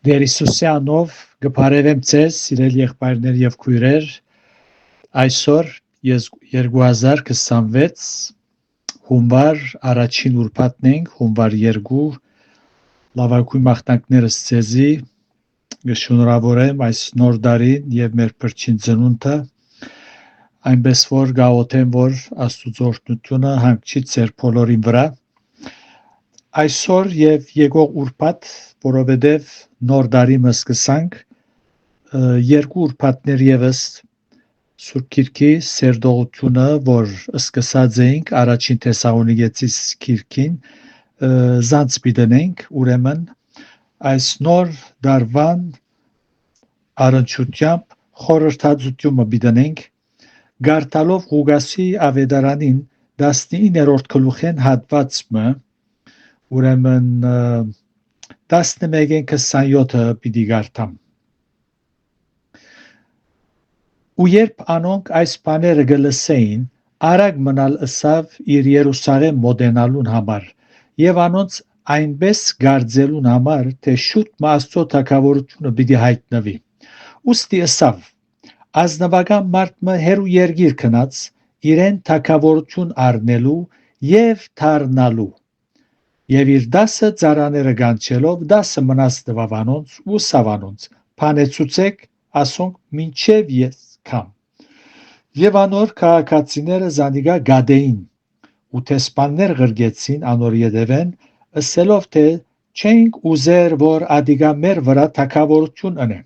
Դեր Հիսուսի անով գբարևեմ ձեզ, սիրելի եղբայրներ եւ քույրեր, այսօր 2026 հունվար առաջին ուրբաթն ենք, հունվար 2 լավագույն մաղթանքներս ձեզի գշնորհավորեմ այս նոր տարին եւ մեր փրկին ծնունդը, այնպես որ գաղութեմ, որ Աստծո օրհնությունը հանգչի ձեր բոլորին վրա։ Այսօր եւ եկող ուրբաթ, որովհետեւ նոր տարի մսկսանք, երկու ուրբաթներ եւս Սուրբ Գիրքի սերտողությունը, որ սկսած էինք առաջին Թեսաղոնիկեցիս գիրքին, զանց պիտենենք, ուրեմն այս նոր դարվան առնչությամբ խորհրդածությունը պիտենենք, գարտալով Ղուկասի ավետարանին 19-րդ գլուխեն հատվածը, ուրեմն 11-27-ը պիտի գարտամ։ Ու երբ անոնք այս բաները գլսեին, արագ մնալ ըսավ իր Երուսաղեմ մոտենալուն համար եւ անոնց այնպես գարձելուն համար, թե շուտ Աստծո թագավորությունը պիտի հայտնվի։ Ուստի ըսավ. ազնվական մարդը հերու երգիր քնած, իրեն թագավորություն առնելու եւ դառնալու։ Եվ իր 10 ծառաները գանչելով 10 մնաց տվավ անոնց ու սավանոնց, փանեցուցեք, ասոնք մինչև ես կամ։ Եվ անոր քաղաքացիները զանիգա գադեին, ու տեսպաններ ղրգեցին անոր ետևեն, ըսելով թե չենք ուզեր, որ ադիգա մեր վրա թագավորություն ընե։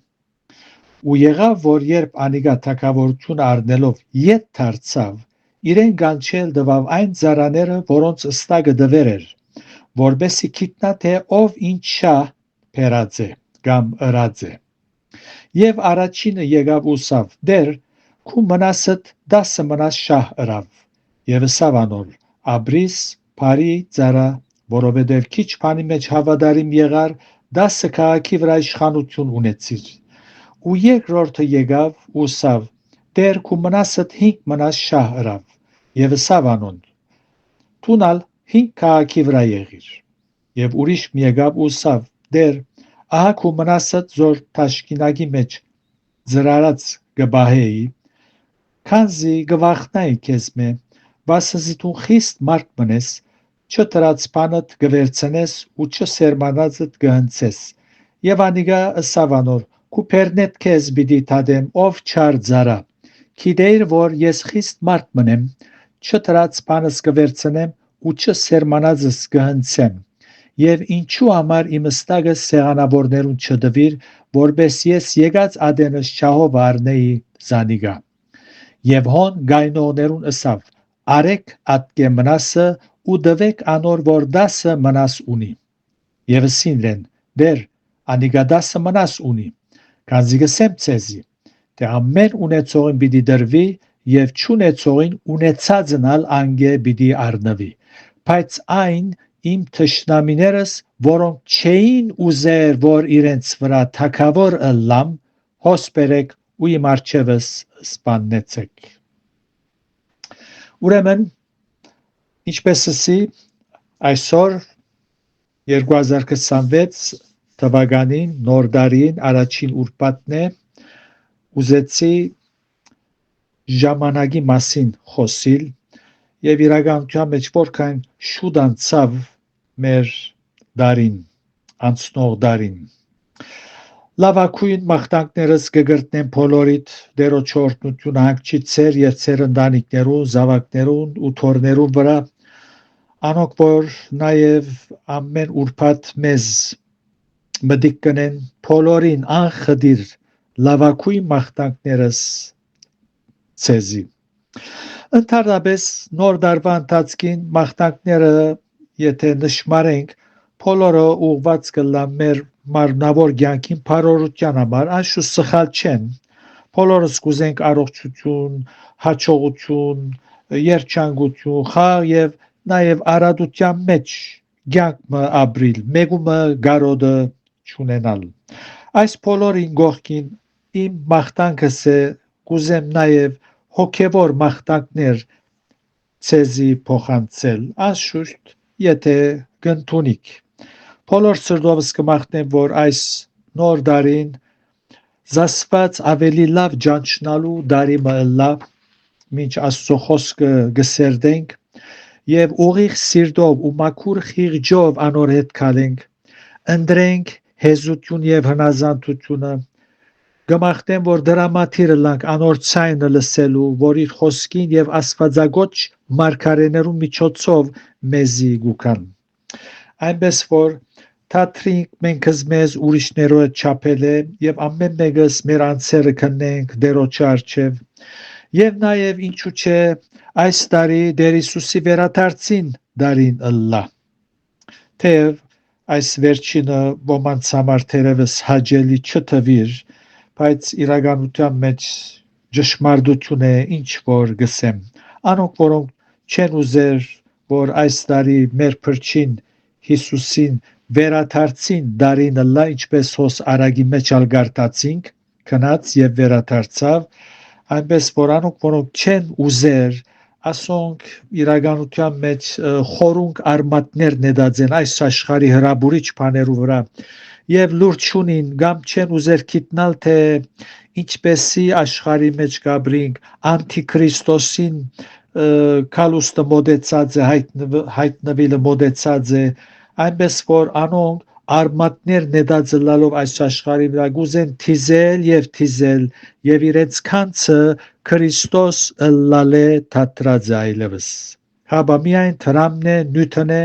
Ու եղավ, որ երբ անիգա թագավորություն առնելով ետ դարձավ, իրեն գանչել տվավ այն ծառաները, որոնց ըստագը դվեր էր, որբեսի գիտնա թե ով ինչ շահ բերած է կամ ըրած է։ Եվ առաջինը եկավ ու ասավ. դեր քու մնասդ 10 մնաս շահ ըրավ, եւ ըսավ անոր. ապրիս բարի ծառա, որովհետեւ քիչ բանի մեջ հավատարիմ եղար, 10 քաղաքի վրա իշխանություն ունեցիր։ Ու երկրորդը եկավ ու ասավ. դեր քու մնասդ 5 մնաս շահ ըրավ, եւ ըսավ անոն. տունալ 5 քաղաքի վրա եղիր։ Եվ ուրիշ եկավ ու ասավ. դեր ահա քու մնասդ զոր թաշկինակի մեջ ծրարած գբահեի, քանզի գվախնայի քեզ մե, վասնզի դու խիստ մարդ մնես, չտրած բանդ գվերցնես ու չսերմանածդ գհնցես։ Եվ անիգա ըսավ անոր. քու բերնետ քեզ պիտի թադեմ, ով չար ծառա, գիտեիր, որ ես խիստ մարդ մնեմ, չտրած բանս գվերցնեմ ու չսերմանածս գհնցեմ։ Եվ ինչու համար իմ ստագը սեղանավորներուն չդվիր, որբես ես եկած ադենս չահով առնեի զանիգա։ Եվ հոն գայնողներուն ըսավ. արեք ատկե մնասը ու դվեք անոր, որ 10 մնաս ունի։ Եվ սինրեն. դեր անիգա 10 մնաս ունի, քանզի գսեմ ցեզի, թե ամեն ունեցողին պիտի դրվի եւ չունեցողին ունեցածնալ անգե պիտի առնվի։ Բայց այն իմ թշնամիներս, որոնք չէին ուզեր, որ իրենց վրա թագավոր ըլլամ, հոսպերեք ու իմ արջևս սպաննեցեք։ Ուրեմն, ինչպես ասի, այսօր 2026 թվականին նոր տարին առաջին ուրբաթն է, ուզեցի ժամանակի մասին խոսիլ եւ իրականության մեջ որքան շուտ անցավ մեր դարին, անցնող դարին։ Լավագույն մաղթանքներս կգրտնեմ բոլորիդ, Տերոջ օրհնությունը հանգչի ձեր եւ ձեր ընտանիքներուն, զավակներուն ու թորներուն վրա, անոնք որ նաեւ ամեն ուրբաթ մեզ մտիկ կնեն, բոլորին անխդիր լավագույն մաղթանքներս ցեզի։ Ընդհանրապես նոր դարվա ընթացքին մաղթանքները, եթե նշмарենք, բոլորը ուղված կլան մեր մարմնավոր կյանքին բարօրության համար, անշուշտ սխալ չեն։ Բոլորս կուզենք առողջություն, հաջողություն, երջանկություն, խաղ եւ նաեւ արադության մեջ կյանք ապրիլ, մեգումը գարոդը չունենալ։ Այս բոլորին գողքին իմ մաղթանքս է, կուզեմ նաեւ հոգևոր մաղթանքներ ցեզի փոխանցել, անշուշտ եթե կընդունիք։ Բոլոր սրտովս կմաղթնեմ, որ այս նոր դարին զասված ավելի լավ ճանչնալու դարի մըլլա մինչ Աստծո խոսքը գսերդենք եւ ուղիղ սիրտով ու մաքուր խիղճով անոր հետ քալենք ընտրենք հեզություն եւ հնազանդությունը գմախտեմ որ դրամատիրը լանք անոր ցայնը լսելու որ իր խոսքին եւ աստվածագոչ մարգարեներու միջոցով մեզի գուքան այնպես որ թատրինք մենք մեզ ուրիշներով հետ չափել է եւ ամեն մեկս մեր անձերը քննենք դերոջը արչեւ եւ նաեւ ինչու՞ չէ այս տարի Տեր Հիսուսի վերադարձին դարին ըլլա թեև այս վերջինը ոմանց համար թերևս հաճելի չթվիր բայց իրականության մեջ ճշմարտություն է ինչ որ գսեմ անոնք որոնք չեն ուզեր որ այս տարի մեր փրկին Հիսուսին վերադարձին դարին ըլլա ինչպես հոս արագի մեջ ալգարտացինք քնած եւ վերադարձավ այնպես որ անոնք որոնք չեն ուզեր ասոնք իրականության մեջ խորունկ արմատներ նետածեն այս աշխարհի հրաբուրիչ բաներու վրա եւ լուրջ չունին կամ չեն ուզեր գիտնալ թե ինչպեսի աշխարհի մեջ գաբրինք անտիքրիստոսին կալուստը մոդեցած է հայտնվելը մոդեցած է այնպես որ անոնք արմատներ նետածլալով այս աշխարհի վրա գուզեն թիզել եւ իրենց քանցը Քրիստոս ըլլալե թատրած այլևս հաբա միայն թրամն է նյութն է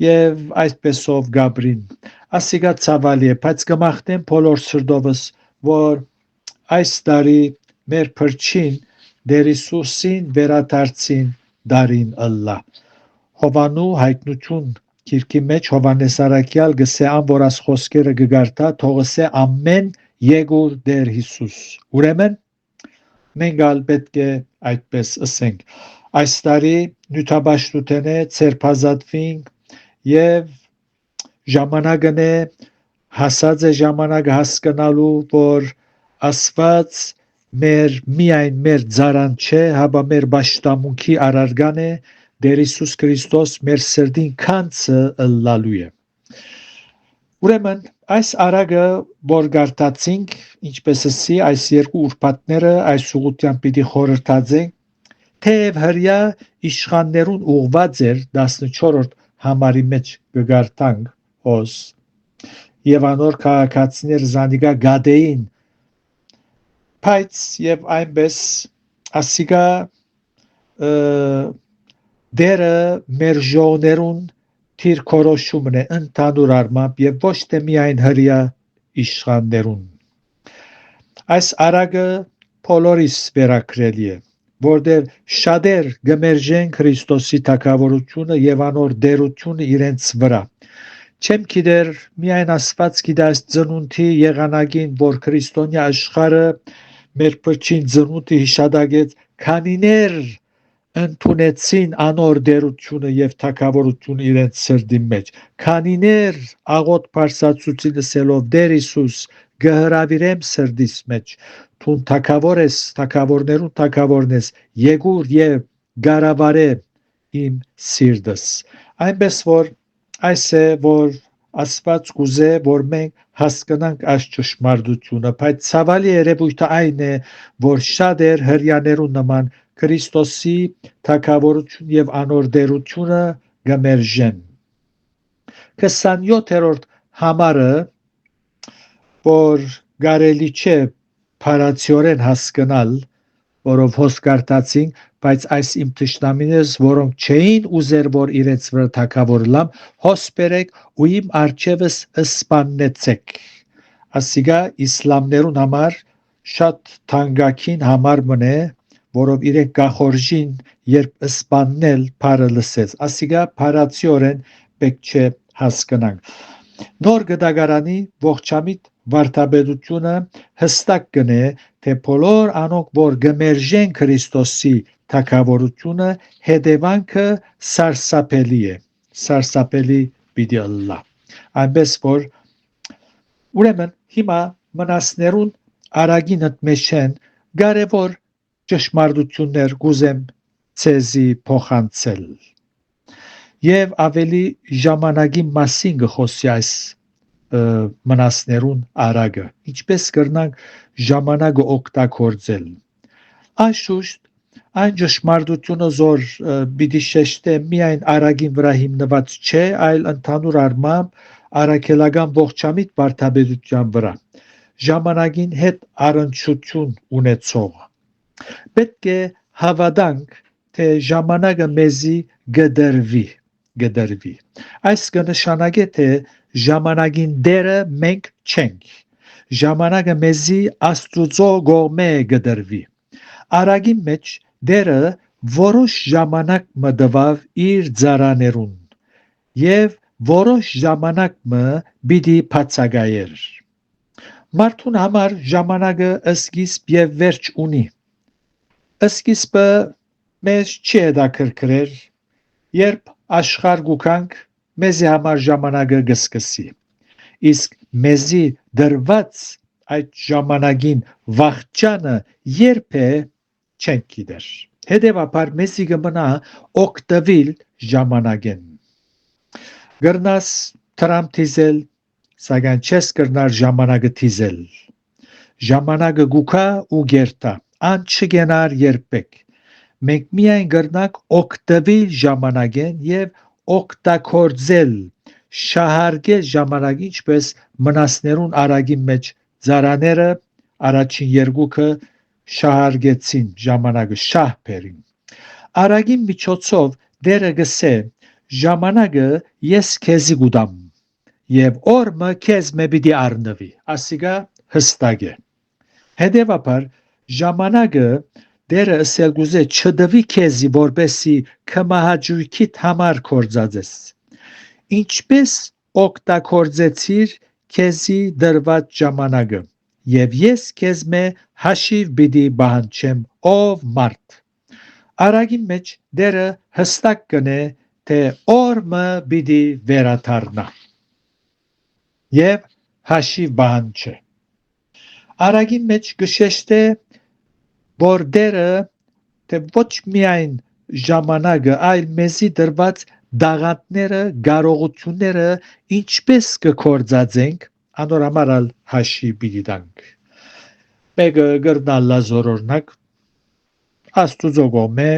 եւ այսպեսով գաբրին ասիգա ցավալի է բայց կմախտեմ բոլոր սրտովս որ այս տարի մեր փրկին Տեր Հիսուսին վերադարձին դարին ըլլա Հովանու հայտնություն Քիրքի մեջ Հովանես Արաքյալ գսե ամորաս խոսքերը գգարտա թողսե ամեն եկուր Տեր Հիսուս ուրեմն մենք ալ պետք է այդպես ասենք այս տարի նյութաբաշխութենե ցերփազատվինք եւ ժամանակն է հասած է ժամանակը հասկանալու որ Աստված միայն մեր ծարան չէ հաբա մեր պաշտամունքի արարգան է Տեր Հիսուս Քրիստոս մեր սրտին քանցը ըլլալու է ուրեմն այս արագը որ գարտացինք ինչպես ասի այս երկու ուրբաթները այս ուղղությամբ պիտի խորհրդածենք թեև հրյա իշխաններուն ուղված էր 14-րդ համարի մեջ կգարտանք հոս եւ անոր քաղաքացիներ զանիգա գադեին բայց եւ այնպես ասիգա Դերը մեր ժողներուն թիր կորոշումն է ընդհանուր առմամբ եւ ոչ թե միայն հրյա իշխաններուն այս արագը բոլորիս վերակրելի է որտեղ շատեր գմերժեն Քրիստոսի թագավորությունը եւ անոր դերությունը իրենց վրա չեմ գիտեր միայն Աստված գիտե այս ծնունդի եղանակին որ քրիստոնյա աշխարհը մեր փրկին ծնունդի հիշադակեց քանիներ ընդունեցին անոր դերությունը եւ թագավորությունը իրենց սրտի մեջ քանիներ աղոտ բարձացուցի լսելով Տեր Հիսուս գհրավիրեմ սրտիս մեջ թուն թագավոր ես թագավորներուն թագավորն ես եկուր եւ գարավարե իմ սիրտս այնպես որ այս է որ Աստված կուզե որ մենք հասկանանք այս ճշմարտությունը բայց ցավալի երևույթը այն է որ շատեր հրյաներուն նման Քրիստոսի թագավորություն եւ անոր դերությունը գմերժեն 27-րդ համարը որ գարելի չէ փարացիորեն հասկանալ որով հոս կարտացին բայց այս իմ թշնամիներս որոնք չէին ուզեր որ իրենց վրա թագավոր լամ հոս բերեք ու իմ արջևս սպաննեցեք ասիգա իսլամներուն համար շատ թանկագին համար մնե որով իրենք գախորժին երբ սպաննել բարը լսեց ասիգա փարացիորեն պետք չէ հասկանանք նոր գդագարանի ողջամիտ վարդապետությունը հստակ կնե թե բոլոր անոնք որ գմերժեն Քրիստոսի թագավորությունը հետևանքը սարսափելի է սարսափելի պիտի ըլլա այնպես որ ուրեմն հիմա մնացներուն արագին ընդմեջեն կարևոր ճշմարտություններ գուզեմ ցեզի փոխանցել եւ ավելի ժամանակի մասին գխոսի այս մնասներուն արագը, ինչպես կրնանք ժամանակը օգտագործել։ Անշուշտ, այն ճշմարտությունը զոր պիտի շեշտե միայն արագին վրա հիմնված չէ, այլ ընդհանուր առմամբ արաքելական ողջամիտ բարդապետության վրա, ժամանակին հետ առնչություն ունեցող։ Պետք է հավատանք, թե ժամանակը մեզի գդրվի։ Այս կնշանակե, թե ժամանակին դերը մենք չենք։ Ժամանակը մեզի Աստուծո կողմէ գդրվի։ Արագի մեջ դերը որոշ ժամանակ մը տվավ իր ծառաներուն եւ որոշ ժամանակ մը պիտի բացակայեր։ Մարդուն համար ժամանակը սկիզբ եւ վերջ ունի։ Սկիզբը մեզ չի հետաքրքրեր, երբ աշխարհ գուքանք մեզի համար ժամանակը կսկսի, իսկ մեզի դրված այդ ժամանակին վախճանը երբ է չենք գիտեր։ Հետևաբար մեզի կմնա օգտվել ժամանակեն։ Գրնաս Թրամփ թիզել, սակայն չես կրնար ժամանակը թիզել։ Ժամանակը գուքա ու գերտա, ան չգենար երբեք։ Մենք միայն կրնանք օգտվել ժամանակեն եւ օգտագործել, շահարկել ժամանակը, ինչպես մնասներուն արագի մեջ ծառաները առաջին երկուքը շահարկեցին ժամանակը, շահ բերին։ Արագի միջոցով դերը գսե ժամանակը ես քեզի գուտամ եւ օրը քեզ մե պիտի առնվի, ասիկա հստակ է։ Հետևաբար ժամանակը դերը ասել գուզե չդվի քեզի, որպեսի կմահաճույքիդ համար կործածես, ինչպես օգտագործեցիր քեզի դրված ժամանակը, եւ ես քեզ մե հաշիվ պիտի բանջեմ, ով մարդ։ Արագի մեջ դերը հստակ կնե, թե օրը պիտի վերադառնա եւ հաշիվ բանջե։ Արագի մեջ կշեշտե, որ դերը թե ոչ միայն ժամանակը, այլ մեզի դրված դաղատները, կարողությունները ինչպես կկործածենք, անորամարալ հաշի պիտի տանք։ Մեկը գրնալ լազորորնակ Աստուծո կողմէ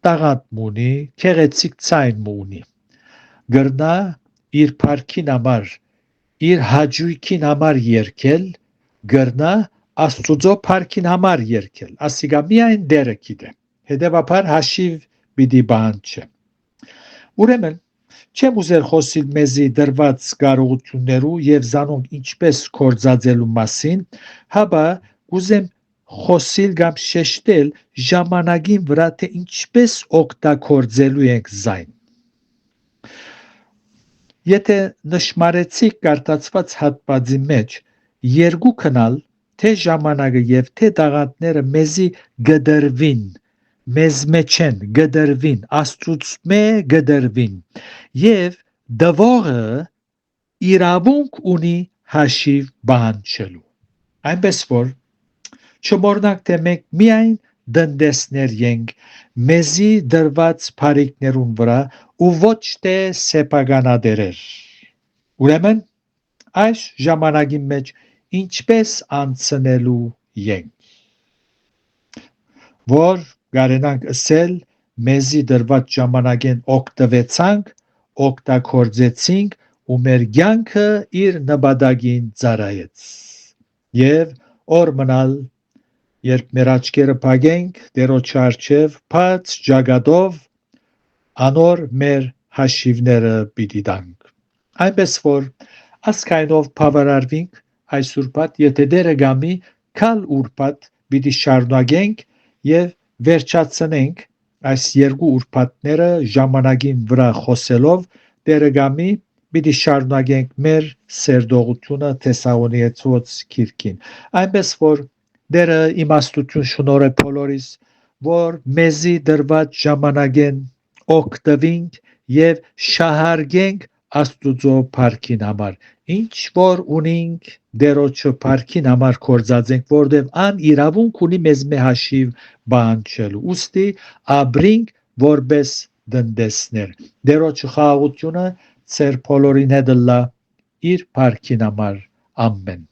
տաղանդ մունի, քեղեցիկ ցայն մունի։ Գրնա իր փառքին համար, իր հաճույքին համար երկել, գրնա Աստուծո փառքին համար երկել, ասիկա միայն դերը գիտե։ Հետևաբար հաշիվ պիտի բանջե։ Ուրեմն չեմ ուզել խոսիլ մեզի դրված կարողություններու եւ զանոնք ինչպես կործածելու մասին, հաբա ուզեմ խոսիլ կամ շեշտել ժամանակին վրա, թե ինչպես օգտագործելու ենք զայն։ Եթե նշմարեցիք կարդացված հատվածի մեջ երկու քնալ, թե ժամանակը եւ թե տաղանդները մեզի գդրվին, մեզ մեջ են գդրվին, Աստծուց գդրվին եւ դվողը իրավունք ունի հաշիվ բանջելու։ Այնպես որ չմոռնանք, թե մենք միայն դնդեսներ ենք մեզի դրված բարիքներուն վրա ու ոչ թե սեփականատերեր։ Ուրեմն այս ժամանակի մեջ ինչպես անցնելու ենք, որ գարենանք ասել մեզի դրված ժամանակեն օգտվեցանք, օգտագործեցինք ու մեր կյանքը իր նպատակին ծառայեց։ Եվ օր մնալ, երբ մեր աչքերը փակենք Տերոջ առջև բաց ճակատով, անոր մեր հաշիվները պիտի տանք։ Այնպես որ ասկայնով բավարարվենք այս ուրբաթ, եթե դերը գամի քալ ուրբաթ պիտի շարունակենք եւ վերջացնենք այս երկու ուրբաթները ժամանակին վրա խոսելով, դերը գամի պիտի շարունակենք մեր սերտողությունը Թեսաղոնիեցոց գիրքին։ Այնպես որ դերը իմաստություն շնորհե բոլորիս, որ մեզի դրված ժամանակեն օգտվենք եւ շահարկենք Աստուծո փառքին համար, ինչ որ ունենք Տերոջը փառքին համար կործածենք, որտեղ ան իրավունք ունի մեզ մե հաշիվ բանջելու։ Ուստի ապրինք որպես դնդեսներ։ Տերոջը խաղաղությունը ծեր բոլորին հետ լա, իր փառքին համար։ Ամեն։